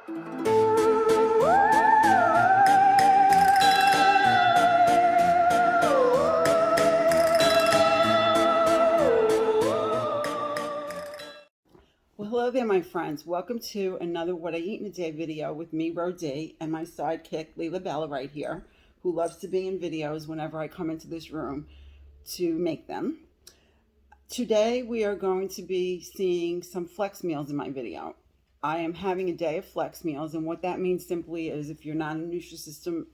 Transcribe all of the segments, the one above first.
Well, hello there, my friends. Welcome to another What I Eat in a Day video with me, Mrsroedee, and my sidekick, Leila Bella, right here, who loves to be in videos whenever I come into this room to make them. Today, we are going to be seeing some flex meals in my video. I am having a day of flex meals, and what that means simply is, if you're not a Nutrisystem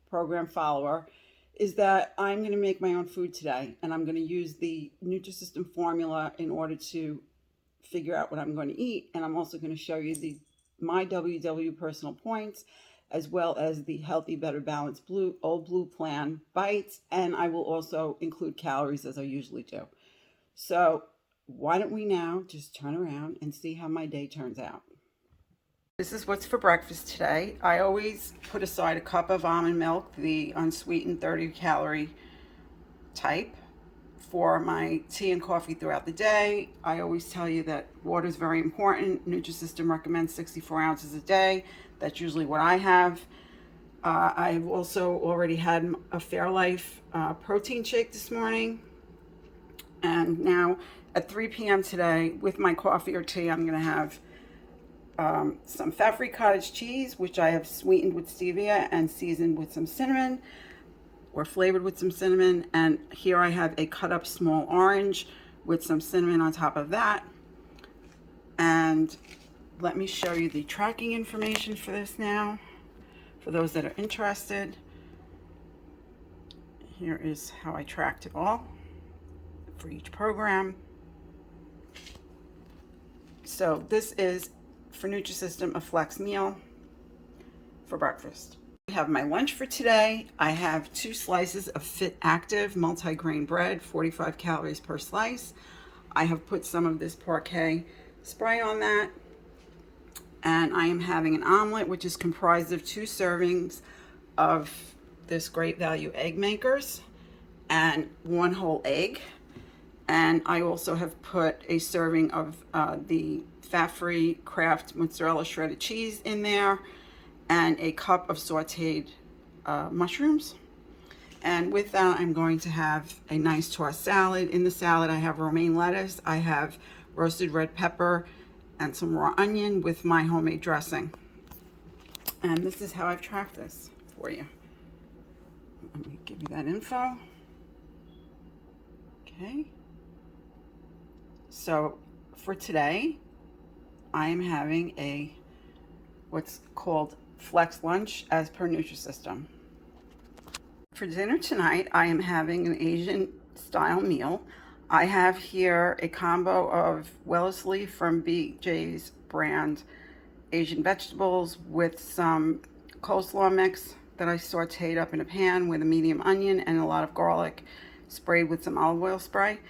program follower, is that I'm going to make my own food today, and I'm going to use the Nutrisystem formula in order to figure out what I'm going to eat. And I'm also going to show you my WW personal points, as well as the Healthy Better Balanced Old Blue Plan bites, and I will also include calories as I usually do. So why don't we now just turn around and see how my day turns out. This is what's for breakfast today. I always put aside a cup of almond milk, the unsweetened 30-calorie type, for my tea and coffee throughout the day. I always tell you that water is very important. Nutrisystem recommends 64 ounces a day. That's usually what I have. I've also already had a Fairlife protein shake this morning. And now at 3 p.m. today, with my coffee or tea, I'm going to have some fat-free cottage cheese, which I have sweetened with stevia and seasoned with some cinnamon, or flavored with some cinnamon. And here I have a cut up small orange with some cinnamon on top of that. And let me show you the tracking information for this now, for those that are interested. Here is how I tracked it all for each program. So this is, for Nutrisystem, a flex meal for breakfast. I have my lunch for today. I have 2 slices of Fit Active multigrain bread, 45 calories per slice. I have put some of this parquet spray on that. And I am having an omelet, which is comprised of 2 servings of this Great Value egg makers and 1 whole egg. And I also have put a serving of the fat-free Kraft mozzarella shredded cheese in there, and a cup of sauteed mushrooms. And with that, I'm going to have a nice tossed salad. In the salad, I have romaine lettuce, I have roasted red pepper, and some raw onion with my homemade dressing. And this is how I've tracked this for you. Let me give you that info. Okay. So for today, I am having what's called flex lunch as per Nutrisystem. For dinner tonight, I am having an Asian style meal. I have here a combo of Wellesley from BJ's brand Asian vegetables with some coleslaw mix that I sauteed up in a pan with a medium onion and a lot of garlic sprayed with some olive oil spray.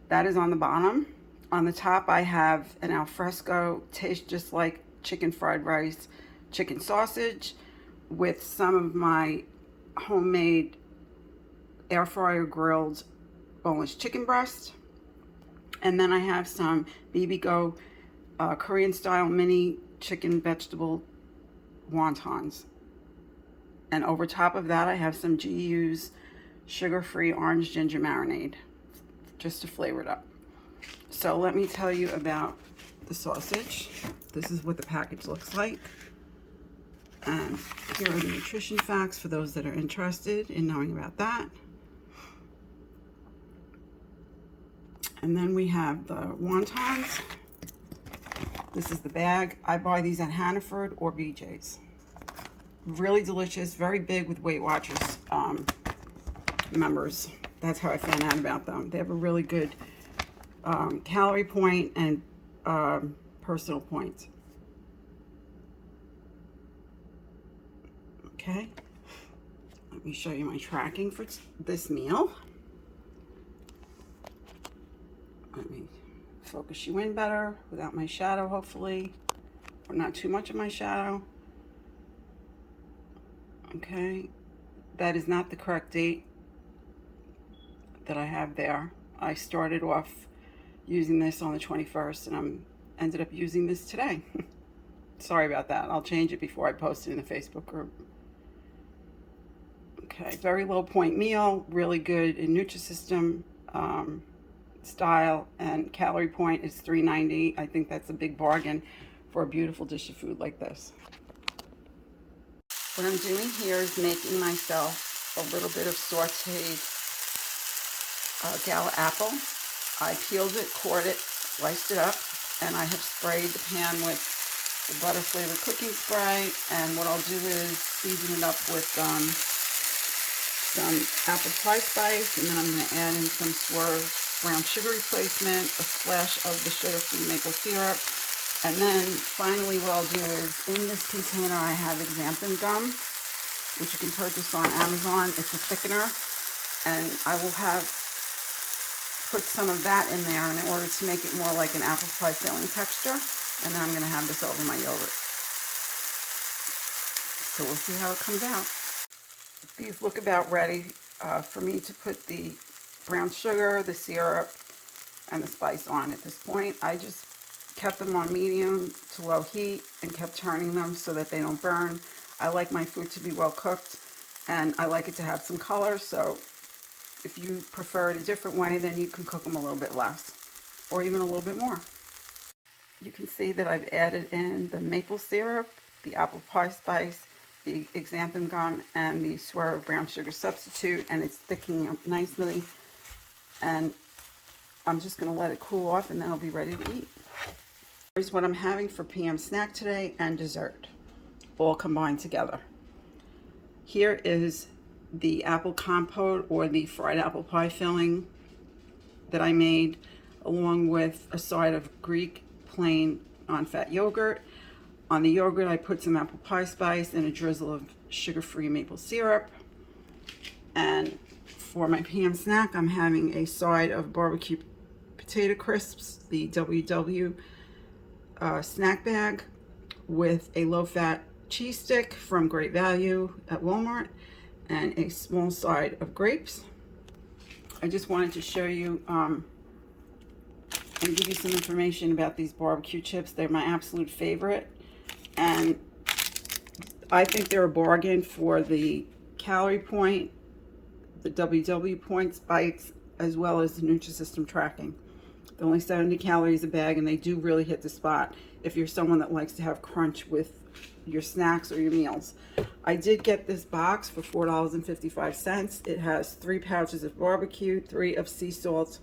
That is on the bottom. On the top, I have an alfresco, tastes just like chicken fried rice, chicken sausage, with some of my homemade air fryer grilled boneless chicken breast. And then I have some BBGO Korean style mini chicken vegetable wontons. And over top of that, I have some GU's sugar-free orange ginger marinade, just to flavor it up. So let me tell you about the sausage. This is what the package looks like. And here are the nutrition facts for those that are interested in knowing about that. And then we have the wontons. This is the bag. I buy these at Hannaford or BJ's. Really delicious, very big with Weight Watchers members. That's how I found out about them. They have a really good calorie point and personal point. Okay, let me show you my tracking for this meal. Let me focus you in better without my shadow, hopefully, or not too much of my shadow. Okay, that is not the correct date that I have there. I started off using this on the 21st, and ended up using this today. Sorry about that. I'll change it before I post it in the Facebook group. Okay, very low point meal, really good in Nutrisystem style, and calorie point is 390. I think that's a big bargain for a beautiful dish of food like this. What I'm doing here is making myself a little bit of sauteed gala apple. I peeled it, cored it, sliced it up, and I have sprayed the pan with the butter flavored cooking spray. And what I'll do is season it up with some apple pie spice, and then I'm going to add in some Swerve brown sugar replacement, a splash of the sugar-free maple syrup, and then finally what I'll do is, in this container I have xanthan gum, which you can purchase on Amazon. It's a thickener, and I will have put some of that in there in order to make it more like an apple pie filling texture, and then I'm going to have this over my yogurt. So we'll see how it comes out. These look about ready for me to put the brown sugar, the syrup, and the spice on. At this point, I just kept them on medium to low heat and kept turning them so that they don't burn. I like my food to be well cooked, and I like it to have some color, so if you prefer it a different way, then you can cook them a little bit less, or even a little bit more. You can see that I've added in the maple syrup, the apple pie spice, the xanthan gum, and the Swerve brown sugar substitute, and it's thickening up nicely. And I'm just going to let it cool off, and then I'll be ready to eat. Here's what I'm having for PM snack today and dessert, all combined together. Here is the apple compote, or the fried apple pie filling that I made, along with a side of Greek plain non-fat yogurt. On the yogurt, I put some apple pie spice and a drizzle of sugar-free maple syrup. And for my PM snack, I'm having a side of barbecue potato crisps, the WW snack bag, with a low-fat cheese stick from Great Value at Walmart, and a small side of grapes. I just wanted to show you and give you some information about these barbecue chips. They're my absolute favorite, and I think they're a bargain for the calorie point, the WW points, bites, as well as the Nutrisystem tracking. They're only 70 calories a bag, and they do really hit the spot if you're someone that likes to have crunch with your snacks or your meals. I did get this box for $4.55. It has 3 pouches of barbecue, 3 of sea salt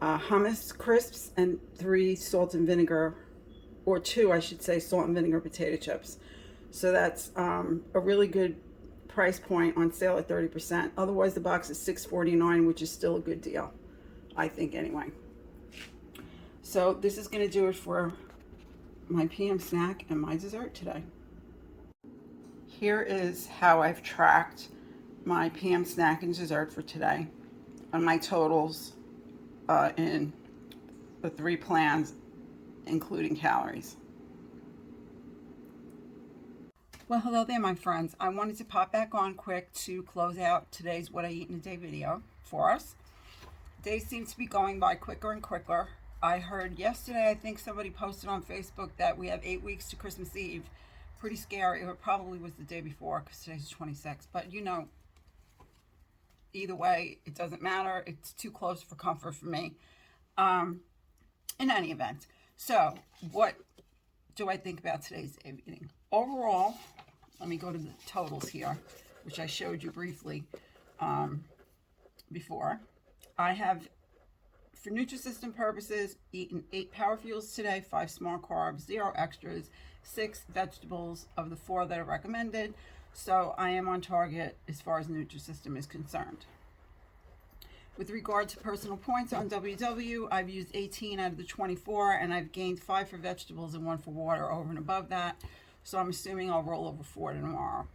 hummus crisps, and 3 salt and vinegar, or 2 I should say, salt and vinegar potato chips. So that's a really good price point, on sale at 30%. Otherwise the box is $6.49, which is still a good deal, I think, anyway. So this is going to do it for my PM snack and my dessert today. Here is how I've tracked my PM snack and dessert for today, and my totals in the 3 plans, including calories. Well, hello there, my friends. I wanted to pop back on quick to close out today's What I Eat in a Day video for us. Days seem to be going by quicker and quicker. I heard yesterday, I think somebody posted on Facebook, that we have 8 weeks to Christmas Eve. Pretty scary. It probably was the day before, because today's the 26th. But you know, either way, it doesn't matter. It's too close for comfort for me. In any event. So, what do I think about today's day eating? Overall, let me go to the totals here, which I showed you briefly before. I have, for Nutrisystem purposes, eaten 8 power fuels today, 5 small carbs, 0 extras, 6 vegetables of the 4 that are recommended. So I am on target as far as Nutrisystem is concerned. With regard to personal points on WW, I've used 18 out of the 24, and I've gained 5 for vegetables and 1 for water over and above that. So I'm assuming I'll roll over 4 tomorrow.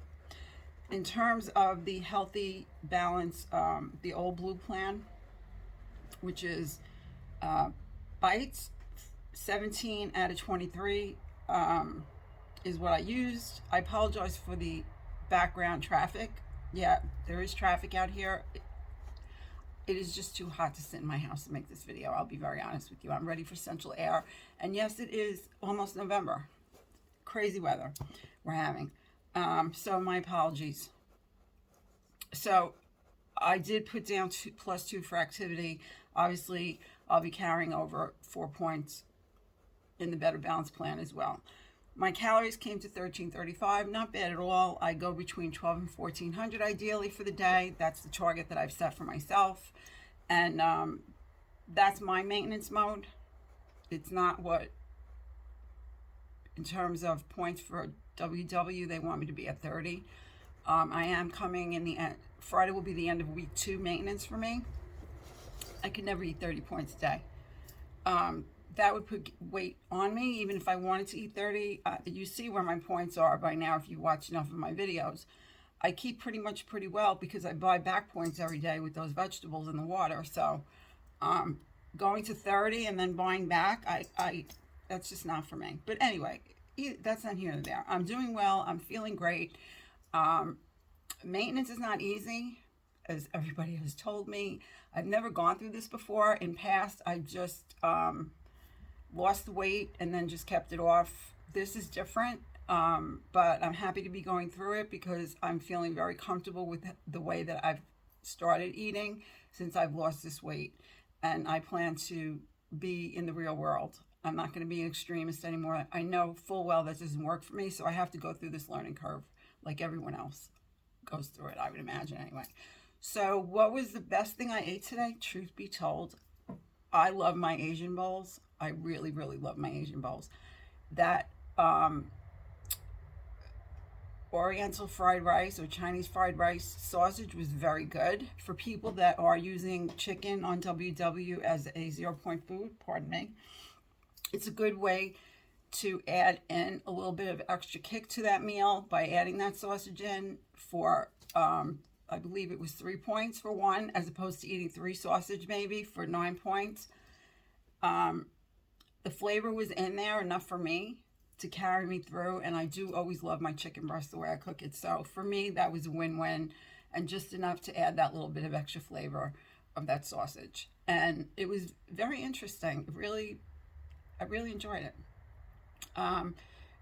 In terms of the Healthi Balance, the old blue plan, which is bites, 17 out of 23 is what I used. I apologize for the background traffic. Yeah, there is traffic out here. It is just too hot to sit in my house to make this video. I'll be very honest with you. I'm ready for central air. And yes, it is almost November. crazy weather we're having. So my apologies. So I did put down +2 for activity. Obviously, I'll be carrying over 4 points in the Better Balance plan as well. My calories came to 1335, not bad at all. I go between 12 and 1400 ideally for the day. That's the target that I've set for myself. And that's my maintenance mode. It's not what, in terms of points for WW, they want me to be at 30. I am coming in the end. Friday will be the end of week 2 maintenance for me. I could never eat 30 points a day. That would put weight on me, even if I wanted to eat 30. You see where my points are by now if you watch enough of my videos. I keep pretty well because I buy back points every day with those vegetables in the water. So going to 30 and then buying back, I that's just not for me. But anyway, that's not here nor there. I'm doing well. I'm feeling great. Maintenance is not easy, as everybody has told me. I've never gone through this before. In past, I've just lost the weight and then just kept it off. This is different, but I'm happy to be going through it because I'm feeling very comfortable with the way that I've started eating since I've lost this weight. And I plan to be in the real world. I'm not going to be an extremist anymore. I know full well that doesn't work for me, so I have to go through this learning curve like everyone else goes through it, I would imagine anyway. So what was the best thing I ate today? Truth be told, I love my Asian bowls. I really love my Asian bowls. That Oriental fried rice or Chinese fried rice sausage was very good. For people that are using chicken on WW as a 0-point food, pardon me, it's a good way to add in a little bit of extra kick to that meal by adding that sausage in for, I believe it was 3 points for one, as opposed to eating 3 sausage maybe for 9 points. The flavor was in there enough for me to carry me through, and I do always love my chicken breast the way I cook it. So for me, that was a win-win, and just enough to add that little bit of extra flavor of that sausage. And it was very interesting. I really enjoyed it.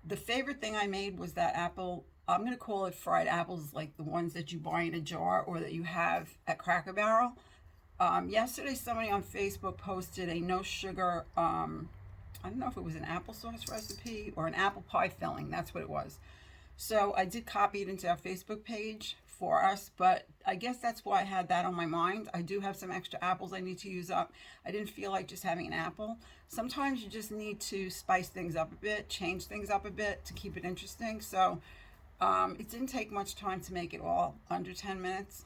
The favorite thing I made was that apple, I'm going to call it fried apples, like the ones that you buy in a jar or that you have at Cracker Barrel. Yesterday, somebody on Facebook posted a no sugar, I don't know if it was an applesauce recipe or an apple pie filling. That's what it was. So I did copy it into our Facebook page for us, but I guess that's why I had that on my mind. I do have some extra apples I need to use up. I didn't feel like just having an apple. Sometimes you just need to spice things up a bit, change things up a bit to keep it interesting. So it didn't take much time to make it all, under 10 minutes.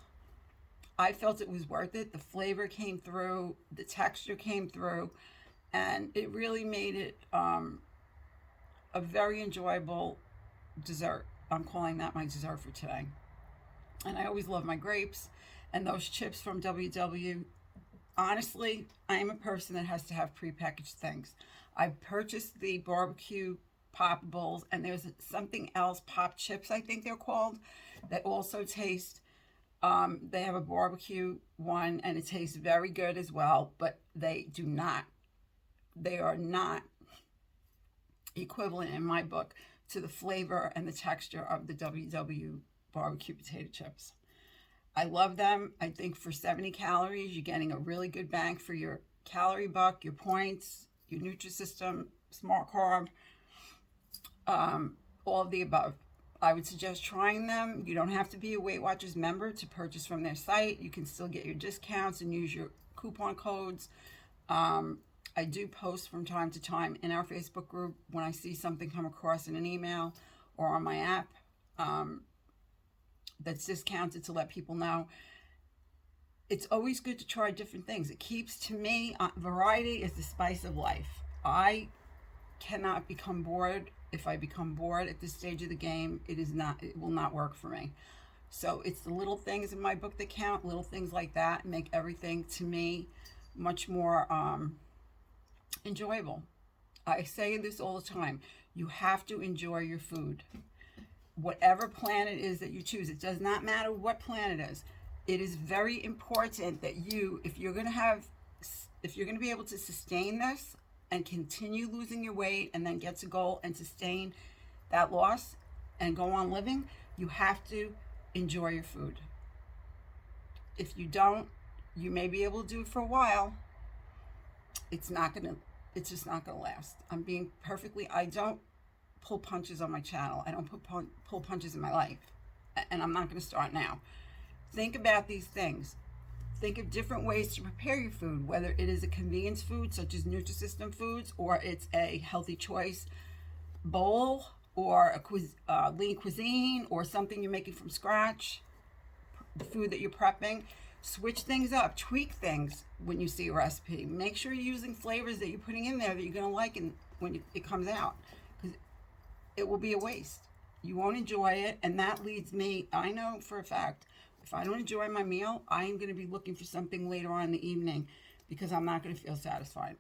I felt it was worth it. The flavor came through, the texture came through, and it really made it a very enjoyable dessert. I'm calling that my dessert for today. And I always love my grapes and those chips from WW. Honestly, I am a person that has to have prepackaged things. I purchased the barbecue poppables, and there's something else, pop chips I think they're called, that also taste, they have a barbecue one and it tastes very good as well, but they are not equivalent in my book to the flavor and the texture of the WW barbecue potato chips. I love them. I think for 70 calories, you're getting a really good bang for your calorie buck, your points, your Nutrisystem, Smart Carb, all of the above. I would suggest trying them. You don't have to be a Weight Watchers member to purchase from their site. You can still get your discounts and use your coupon codes. I do post from time to time in our Facebook group when I see something come across in an email or on my app that's discounted to let people know. It's always good to try different things. It keeps, to me, variety is the spice of life. I cannot become bored. If I become bored at this stage of the game, it will not work for me. So it's the little things in my book that count, little things like that make everything, to me, much more enjoyable. I say this all the time. You have to enjoy your food. Whatever plan it is that you choose, it does not matter what plan it is. It is very important that if you're going to be able to sustain this and continue losing your weight and then get to goal and sustain that loss and go on living, you have to enjoy your food. If you don't, you may be able to do it for a while. It's just not gonna last. I don't pull punches on my channel. I don't pull punches in my life. And I'm not gonna start now. Think about these things. Think of different ways to prepare your food, whether it is a convenience food such as Nutrisystem foods, or it's a healthy choice bowl, or a lean cuisine, or something you're making from scratch, the food that you're prepping. Switch things up, tweak things when you see a recipe. Make sure you're using flavors that you're putting in there that you're gonna like when it comes out, because it will be a waste. You won't enjoy it, and that leads me, I know for a fact, if I don't enjoy my meal, I am gonna be looking for something later on in the evening because I'm not gonna feel satisfied.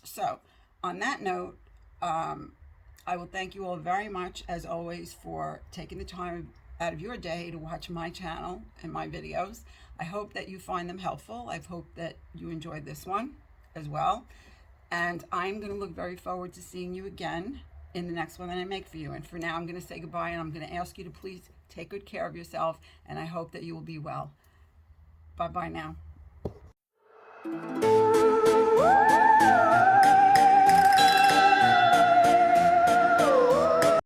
So, on that note, I will thank you all very much, as always, for taking the time out of your day to watch my channel and my videos. I hope that you find them helpful. I hope that you enjoyed this one as well. And I'm going to look very forward to seeing you again in the next one that I make for you. And for now, I'm going to say goodbye, and I'm going to ask you to please take good care of yourself, and I hope that you will be well. Bye-bye now.